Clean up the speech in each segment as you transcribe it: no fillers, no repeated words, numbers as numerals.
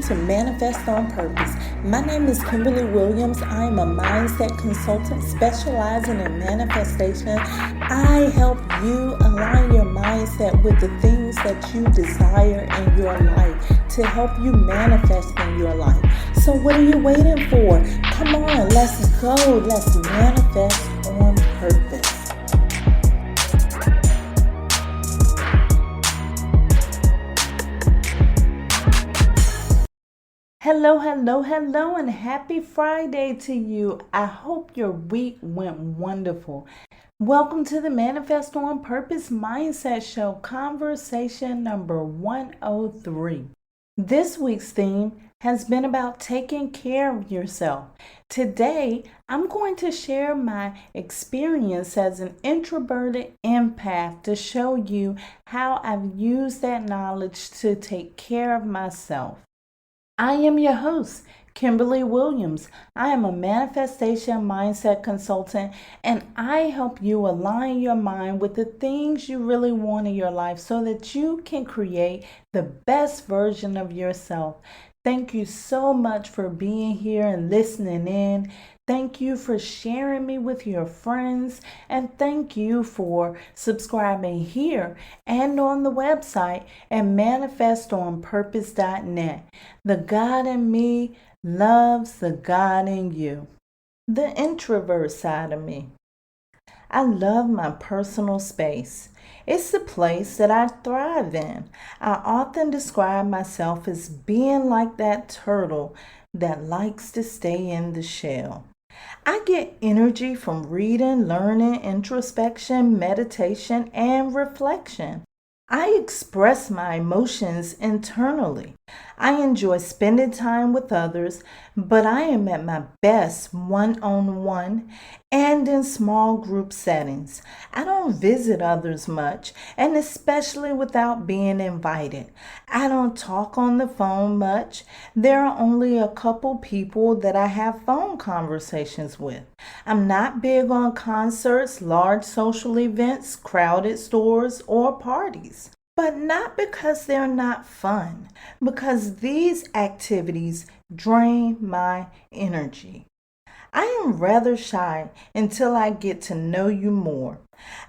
to Manifest on Purpose. My name is Kimberly Williams. I am a mindset consultant specializing in manifestation. I help you align your mindset with the things that you desire in your life to help you manifest in your life. So what are you waiting for? Come on, let's go. Let's manifest on purpose. Hello, and happy Friday to you. I hope your week went wonderful. Welcome to the Manifest on Purpose Mindset Show, conversation number 103. This week's theme has been about taking care of yourself. Today, I'm going to share my experience as an introverted empath to show you how I've used that knowledge to take care of myself. I am your host, Kimberly Williams. I am a manifestation mindset consultant, and I help you align your mind with the things you really want in your life so that you can create the best version of yourself. Thank you so much for being here and listening in. Thank you for sharing me with your friends, and thank you for subscribing here and on the website at manifestonpurpose.net. The God in me loves the God in you. The introvert side of me. I love my personal space. It's the place that I thrive in. I often describe myself as being like that turtle that likes to stay in the shell. I get energy from reading, learning, introspection, meditation, and reflection. I express my emotions internally. I enjoy spending time with others, but I am at my best one-on-one and in small group settings. I don't visit others much, and especially without being invited. I don't talk on the phone much. There are only a couple people that I have phone conversations with. I'm not big on concerts, large social events, crowded stores, or parties. But not because they're not fun, because these activities drain my energy. I am rather shy until I get to know you more.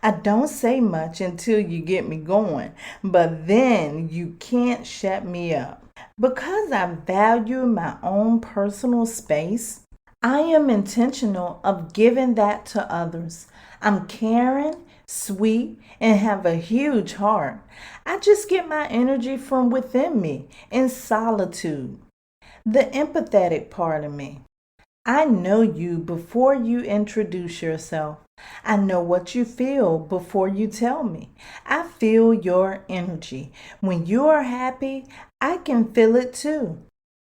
I don't say much until you get me going, but then you can't shut me up. Because I value my own personal space, I am intentional of giving that to others. I'm caring, sweet, and have a huge heart. I just get my energy from within me in solitude. The empathetic part of me. I know you before you introduce yourself. I know what you feel before you tell me. I feel your energy. When you are happy, I can feel it too.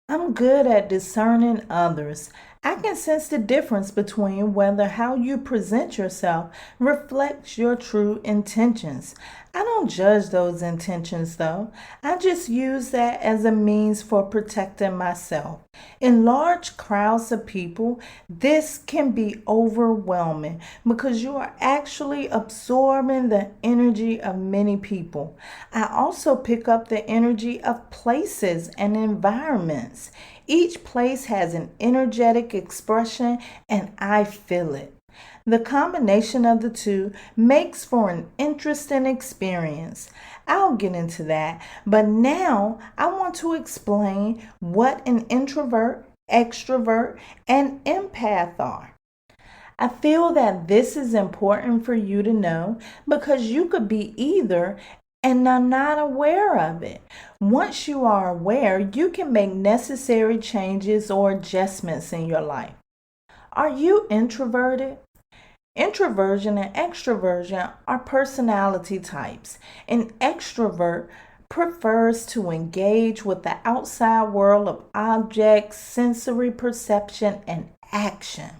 I'm good at discerning others. I can sense the difference between whether how you present yourself reflects your true intentions. I don't judge those intentions though. I just use that as a means for protecting myself. In large crowds of people, this can be overwhelming because you are actually absorbing the energy of many people. I also pick up the energy of places and environments. Each place has an energetic expression, and I feel it. The combination of the two makes for an interesting experience. I'll get into that, but now I want to explain what an introvert, extrovert, and empath are. I feel that this is important for you to know because you could be either and are not aware of it. Once you are aware, you can make necessary changes or adjustments in your life. Are you introverted? Introversion and extroversion are personality types. An extrovert prefers to engage with the outside world of objects, sensory perception, and action.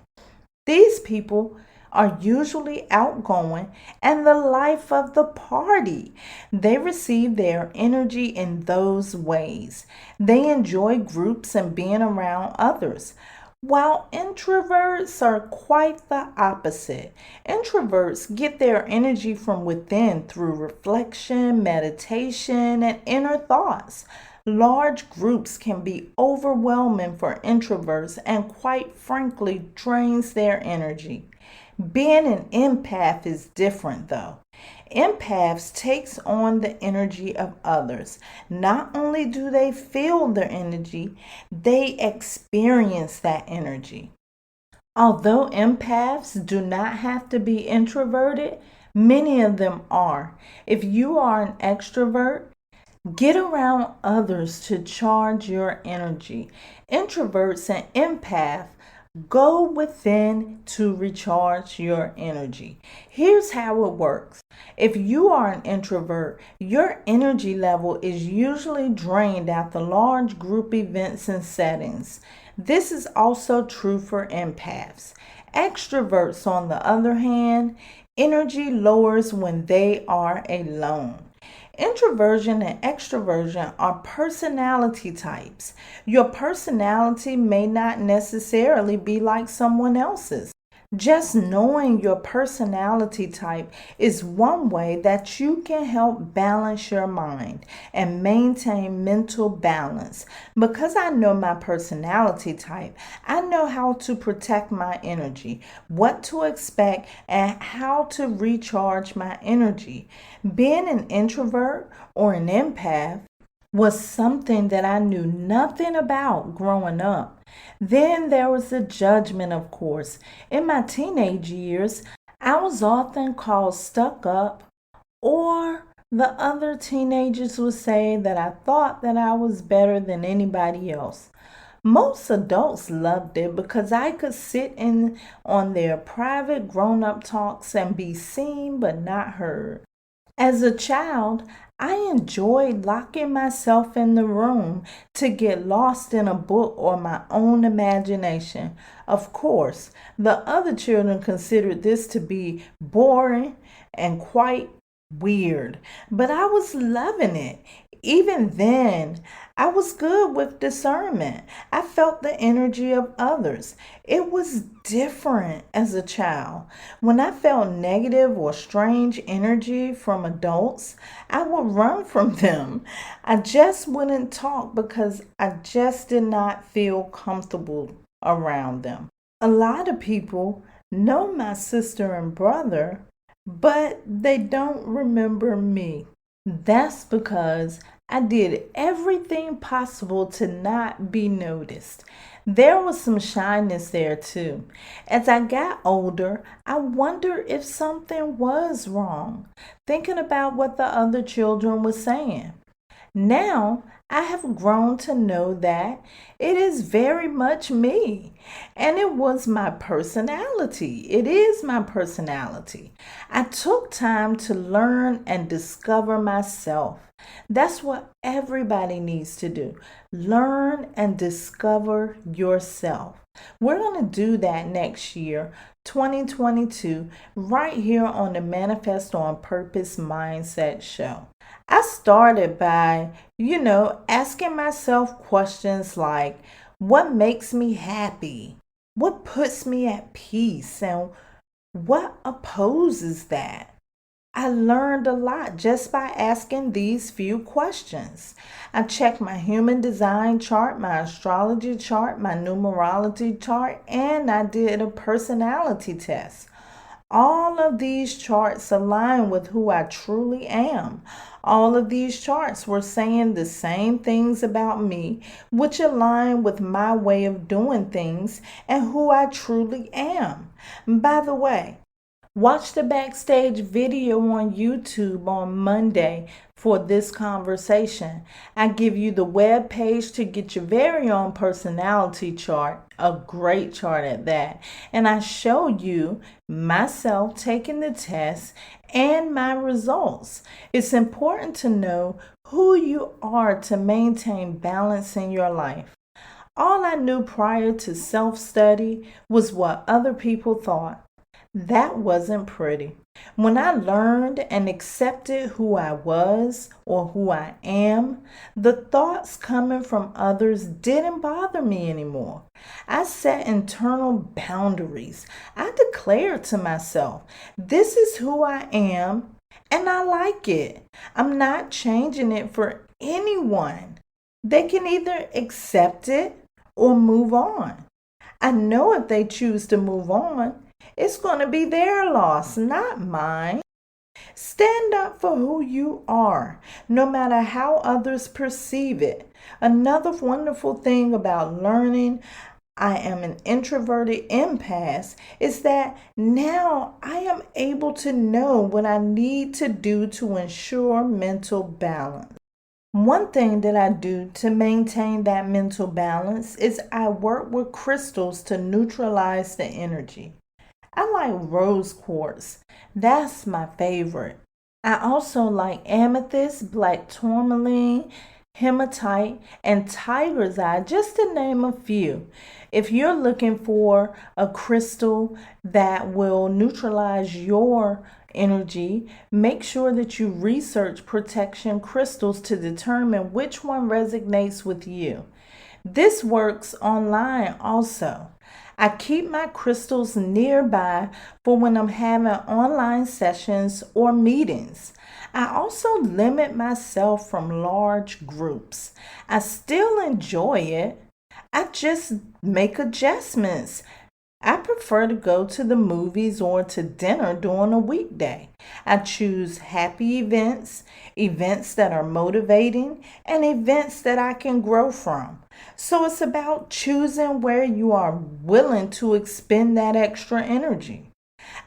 These people are usually outgoing and the life of the party. They receive their energy in those ways. They enjoy groups and being around others. While introverts are quite the opposite. Introverts get their energy from within through reflection, meditation, and inner thoughts. Large groups can be overwhelming for introverts and, quite frankly, drains their energy. Being an empath is different though. Empaths takes on the energy of others. Not only do they feel their energy, they experience that energy. Although empaths do not have to be introverted, many of them are. If you are an extrovert, get around others to charge your energy. Introverts and empaths go within to recharge your energy. Here's how it works. If you are an introvert, your energy level is usually drained after large group events and settings. This is also true for empaths. Extroverts, on the other hand, energy lowers when they are alone. Introversion and extroversion are personality types. Your personality may not necessarily be like someone else's. Just knowing your personality type is one way that you can help balance your mind and maintain mental balance. Because I know my personality type, I know how to protect my energy, what to expect, and how to recharge my energy. Being an introvert or an empath was something that I knew nothing about growing up. Then there was the judgment, of course. In my teenage years, I was often called stuck up, or the other teenagers would say that I thought that I was better than anybody else. Most adults loved it because I could sit in on their private grown up talks and be seen but not heard. As a child, I enjoyed locking myself in the room to get lost in a book or my own imagination. Of course, the other children considered this to be boring and quite weird, but I was loving it. Even then, I was good with discernment. I felt the energy of others. It was different as a child. When I felt negative or strange energy from adults, I would run from them. I just wouldn't talk because I just did not feel comfortable around them. A lot of people know my sister and brother, but they don't remember me. That's because I did everything possible to not be noticed. There was some shyness there too. As I got older, I wondered if something was wrong, thinking about what the other children were saying. Now I have grown to know that it is very much me, and it was my personality. It is my personality. I took time to learn and discover myself. That's what everybody needs to do. Learn and discover yourself. We're going to do that next year, 2022, right here on the Manifest on Purpose Mindset Show. I started by, asking myself questions like, what makes me happy? What puts me at peace? And what opposes that? I learned a lot just by asking these few questions. I checked my human design chart, my astrology chart, my numerology chart, and I did a personality test. All of these charts align with who I truly am. All of these charts were saying the same things about me, which align with my way of doing things and who I truly am. By the way, watch the Backstage video on YouTube on Monday for this conversation. I give you the web page to get your very own personality chart, a great chart at that. And I show you myself taking the test and my results. It's important to know who you are to maintain balance in your life. All I knew prior to self-study was what other people thought. That wasn't pretty. When I learned and accepted who I was or who I am, the thoughts coming from others didn't bother me anymore. I set internal boundaries. I declared to myself, this is who I am and I like it. I'm not changing it for anyone. They can either accept it or move on. I know if they choose to move on, it's going to be their loss, not mine. Stand up for who you are, no matter how others perceive it. Another wonderful thing about learning I am an introverted empath is that now I am able to know what I need to do to ensure mental balance. One thing that I do to maintain that mental balance is I work with crystals to neutralize the energy. I like rose quartz. That's my favorite. I also like amethyst, black tourmaline, hematite, and tiger's eye, just to name a few. If you're looking for a crystal that will neutralize your energy, make sure that you research protection crystals to determine which one resonates with you. This works online also. I keep my crystals nearby for when I'm having online sessions or meetings. I also limit myself from large groups. I still enjoy it. I just make adjustments. I prefer to go to the movies or to dinner during a weekday. I choose happy events, events that are motivating, and events that I can grow from. So it's about choosing where you are willing to expend that extra energy.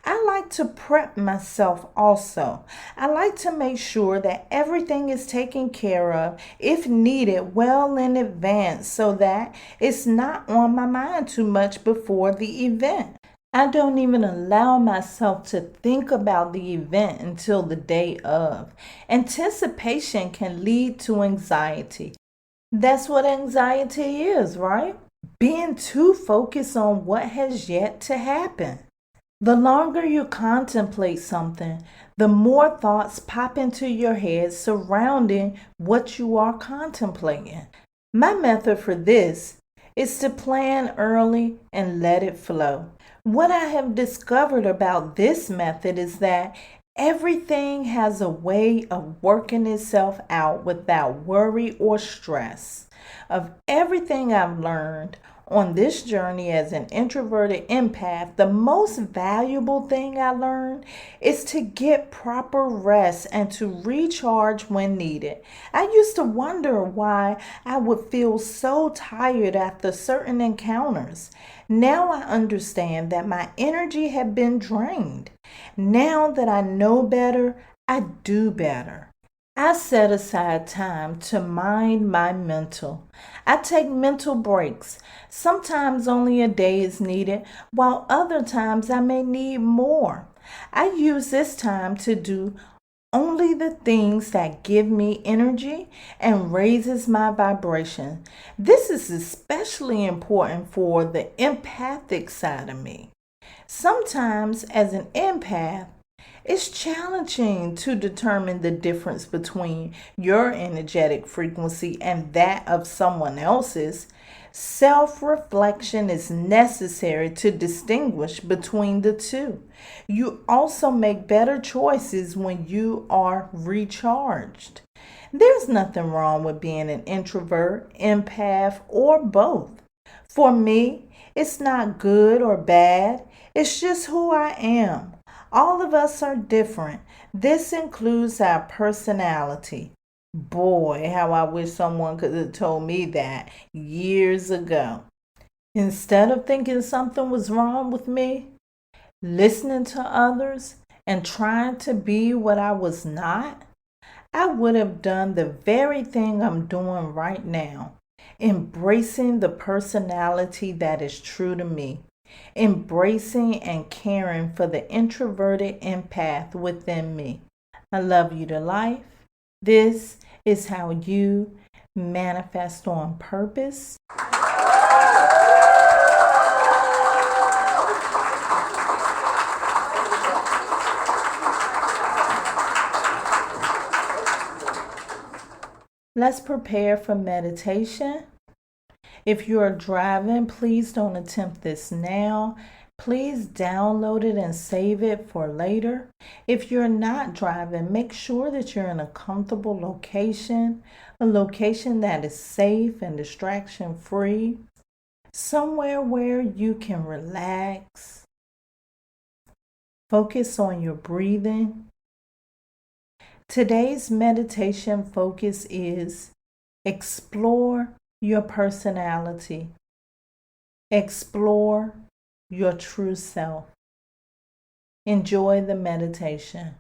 I like to prep myself also. I like to make sure that everything is taken care of, if needed, well in advance so that it's not on my mind too much before the event. I don't even allow myself to think about the event until the day of. Anticipation can lead to anxiety. That's what anxiety is, right? Being too focused on what has yet to happen. The longer you contemplate something, the more thoughts pop into your head surrounding what you are contemplating. My method for this is to plan early and let it flow. What I have discovered about this method is that everything has a way of working itself out without worry or stress. Of everything I've learned on this journey as an introverted empath, the most valuable thing I learned is to get proper rest and to recharge when needed. I used to wonder why I would feel so tired after certain encounters. Now I understand that my energy had been drained. Now that I know better, I do better. I set aside time to mind my mental. I take mental breaks. Sometimes only a day is needed, while other times I may need more. I use this time to do only the things that give me energy and raises my vibration. This is especially important for the empathic side of me. Sometimes, as an empath, it's challenging to determine the difference between your energetic frequency and that of someone else's. Self reflection is necessary to distinguish between the two. You also make better choices when you are recharged. There's nothing wrong with being an introvert, empath, or both. For me, it's not good or bad, it's just who I am. All of us are different. This includes our personality. Boy, how I wish someone could have told me that years ago. Instead of thinking something was wrong with me, listening to others, and trying to be what I was not, I would have done the very thing I'm doing right now, embracing the personality that is true to me, embracing and caring for the introverted empath within me. I love you to life. This is how you manifest on purpose. Let's prepare for meditation. If you are driving, please don't attempt this now. please download it and save it for later. If you're not driving, make sure that you're in a comfortable location, a location that is safe and distraction free, somewhere where you can relax, focus on your breathing. Today's meditation focus is explore your personality, explore your true self. Enjoy the meditation.